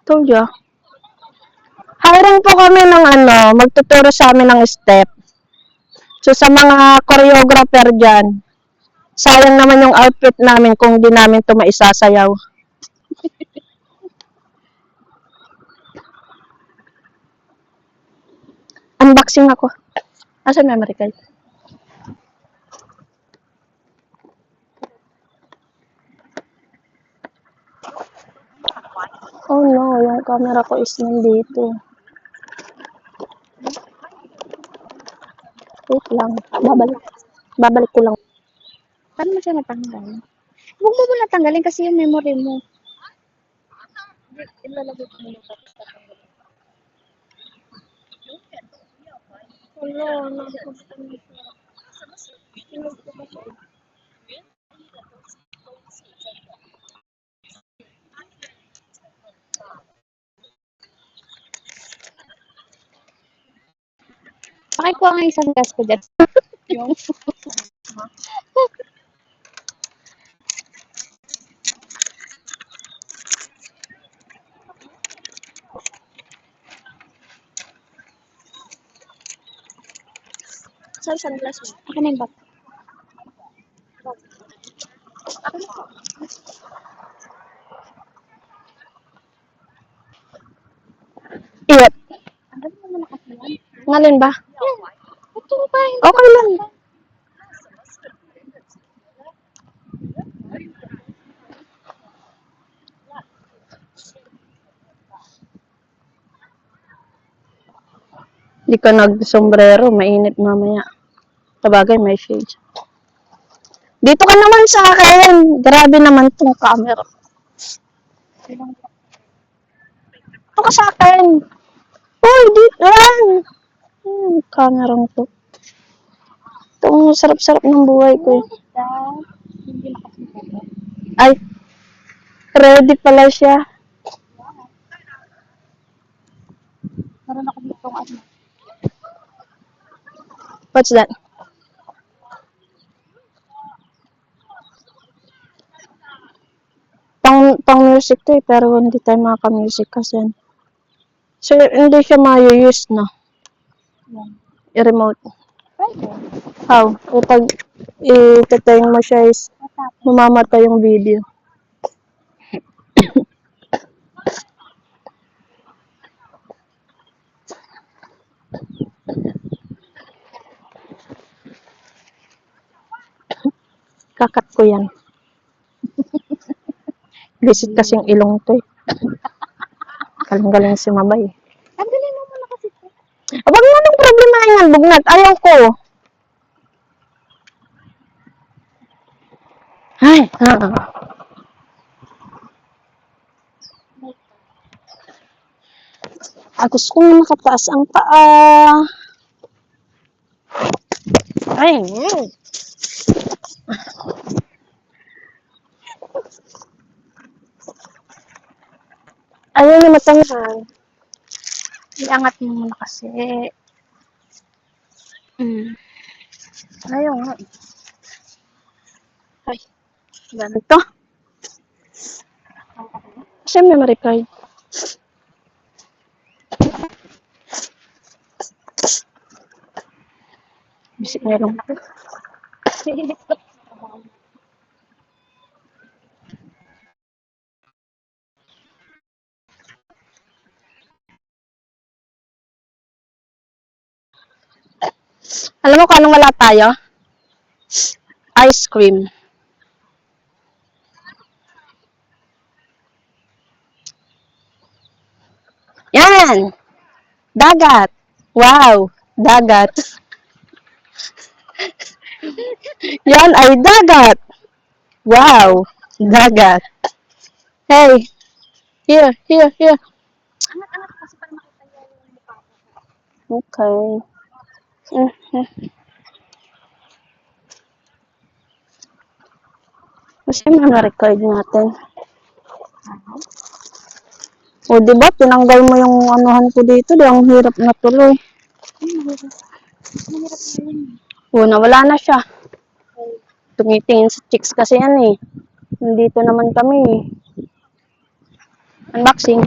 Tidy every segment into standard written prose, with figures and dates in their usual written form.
Told you. Hiring po kami ng magtuturo sa amin ng step. So, sa mga choreographer dyan, sayang naman yung outfit namin kung di namin ito maisasayaw. Unboxing ako. Asa memory card? Oh no, yung camera ko is nandito. Wait lang. Babalik ko lang. Paano mo siya natanggal? Huwag mo muna tanggalin kasi yung memory mo. Ilalagay ko muna tapos tatanggalin. Wala, nakakastan mo siya. Sinod ko ba siya? Pakikuha nga isang gas ko dyan. Yung saan sunglass mo? Ako na yung bag. Iyot. Ano mo muna kasi yan? Ngalin ba? Ito ba? Okay lang. Di ka nag-sombrero, mainit mamaya. Sabagay, may shades. Dito ka naman sa akin. Grabe naman tong camera. Dito ka sa akin. Uy, dito yan. Kamerang to. Itong sarap-sarap ng buhay ko. Hindi nakasita. Ay, ready pala siya. Meron ako dito ng ano. What's that? Pang music to eh, pero hindi tayo makaka-music kasi. So, hindi siya ma-use na. Yan. I-remote. Pwede. How? Pag i-teteng mo siya is Matapos. mamamatay yung video. Kakat ko yan. Visit kasing ilong to eh. Galing-galing si Mabay. Tanggalin mo muna kasi ito. Wag mo nang problema yan, bugnat. Ayaw ko. Ay, Gusto kong nakataas ang paa. Ay, ayaw na matanggal. Iangat mo muna kasi. Ayaw nga. Ay, ganito. Kasi memory card. Bisik na lang. Alam mo kung anong wala tayo? Ice cream. Yan! Dagat! Wow! Dagat! Yan ay dagat! Wow! Dagat! Hey! Here! Angat-angat kasi para makita niya yung mukha ko. Okay. Kasi mga record natin. O, diba? Tinanggal mo yung anuhan ko dito. Di, ang hirap na tuloy. Mahirap. Mahirap na yun. O, nawala na siya. Tumitingin sa chicks kasi yan eh. Nandito naman kami eh. Unboxing.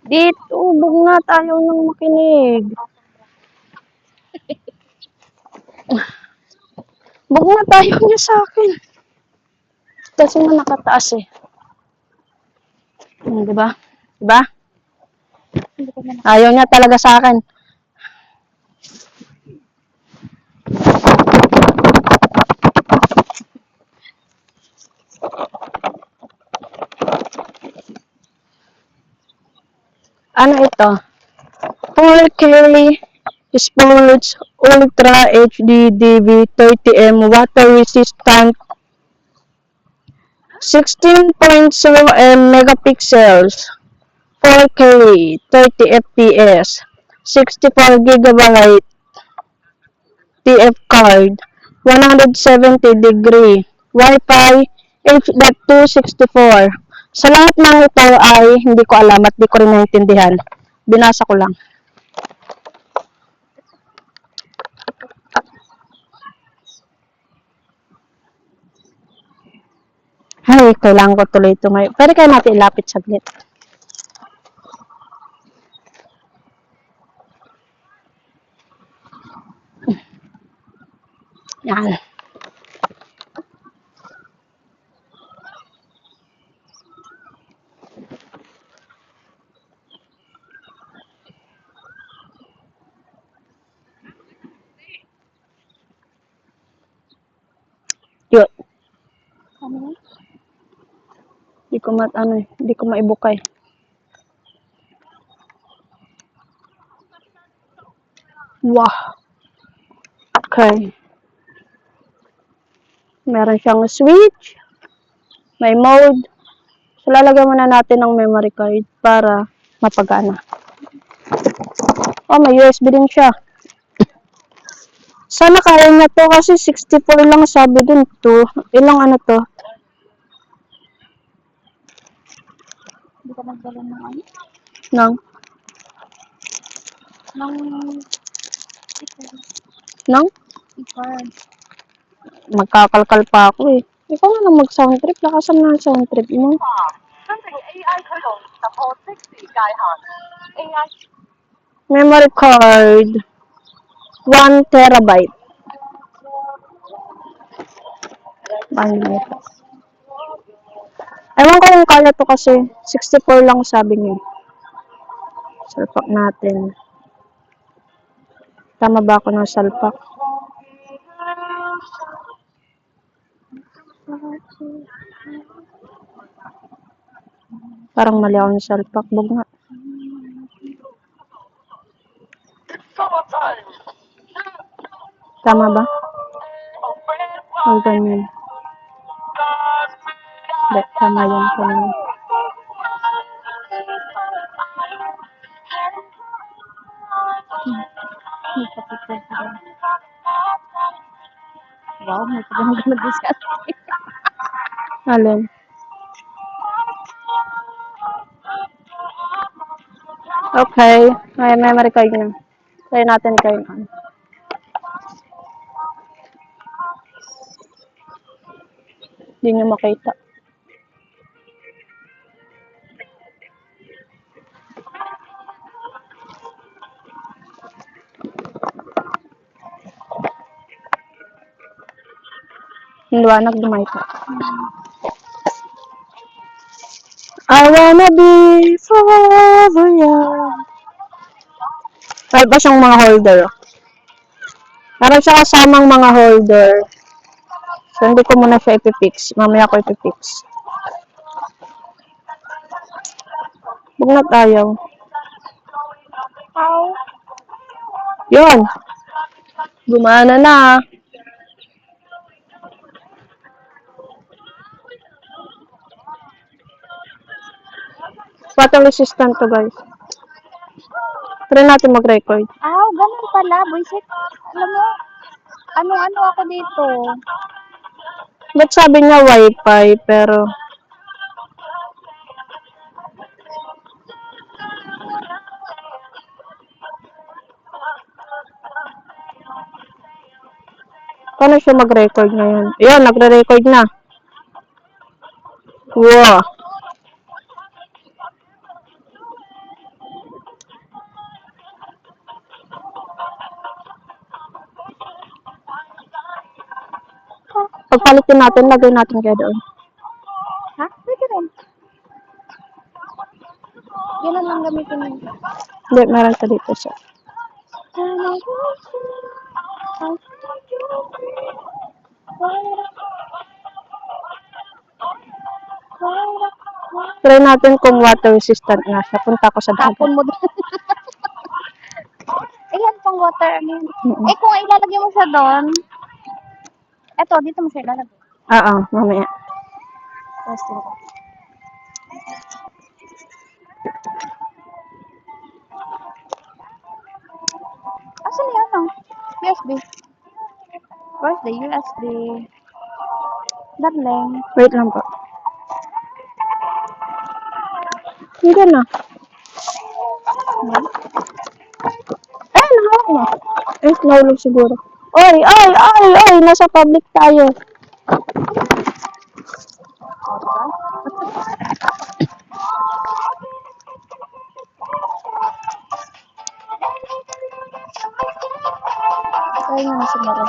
Dito, bug nga tayo ng makinig. Bug nga tayo niya sa akin. Kasi nga nakataas eh. Diba? Diba? Hindi ko na Ayaw niya talaga sa akin. Ano ito? 4K Sports Ultra HD DV 30M water resistant 16.0 megapixels 4K 30 fps 64 GB TF card 170 degree Wi-Fi H.264. Sa lahat ng ito ay hindi ko alam at di ko rin naintindihan. Binasa ko lang. Ay, kailangan ko tuloy ito ngayon. Pwede kayo natin ilapit saglit. Yan. Yun. ano yun? Hindi ko maibukay. Wow. Okay. Meron siyang switch. May mode. So, lalagyan muna natin ng memory card para mapagana. Oh, may USB din siya. Sana kaya niya to kasi 64 lang sabi dun to. Ilang ano to? Hindi ka nagdala ng ano? Nang? Ng Nang? i-card. Magkakalkal pa ako eh. Ikaw nga lang mag-sound trip. Lakasan na ang sound trip mo. Memory card. 1 terabyte. Bandwidth. Ewan ko kung kaya to kasi 64 lang sabi niya. Salpak natin. Tama ba ako ng salpak? Parang mali ako ng salpak. Bug nga. Tama ba? O ganyan. Hindi, tama yun. Tama. May kapitol ka rin. Wow, may paganda din siya. Alin? Okay. May memory card na. Try natin kayo. Hindi nyo makita. Yung liwanag dumayta. I wanna be forever young. Meron pa siyang mga holder. Meron siya kasamang mga holder. So, hindi ko muna siya ipipix. Mamaya ko ipipix. Huwag na tayo. How? Yun. Gumana na. Water resistant to guys. Try natin mag-record. Ganun pala, boyset. Alam mo, ano ako dito. Ba't sabi niya wifi pero paano siya mag-record ngayon? Ayun, nagre-record na. Wow. Pagpalitin natin, lagay natin kayo doon. Ha? Pwede rin. Yun na lang gamitin mo. Hindi, meron ka dito siya. Try natin kung water resistant na siya. Punta ko sa dagat. Tapon mo doon. Ayan, pang water. Ano yun? Mm-mm. Eh, kung ilalagay mo siya doon, eto, dito mo siya ilalagay. Oo, mamaya. Testing ko. Asan yan, no? USB. Where's the USB? Darling. Wait lang po. Hindi na. Eh, nahawak mo. Eh, nahulog siguro. Oy, oy, oy, oy! Nasa public tayo. Try nyo na siguro.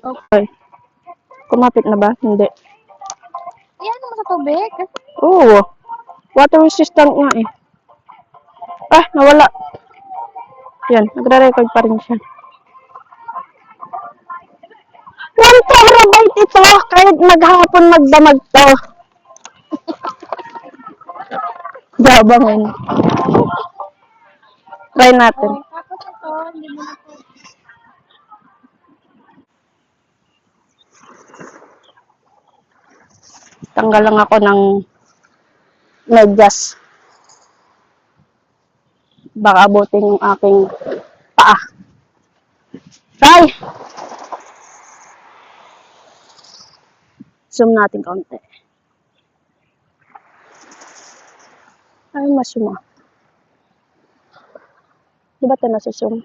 Okay. Kumapit na ba? Hindi. Yan mo sa tubig. Oo. Water resistant nga eh. Ah, nawala. Yan, nagre-record pa rin siya. 1 terabyte ito! Kahit maghapon magdamag to. Jabangin. Try natin. Oh, tapos ito, hindi mo na po. Tanggal lang ako ng medyas. Baka abutin yung aking paa. Try! Zoom natin kaunti. Ay, mas zoom ah. Di ba ito nasa zoom?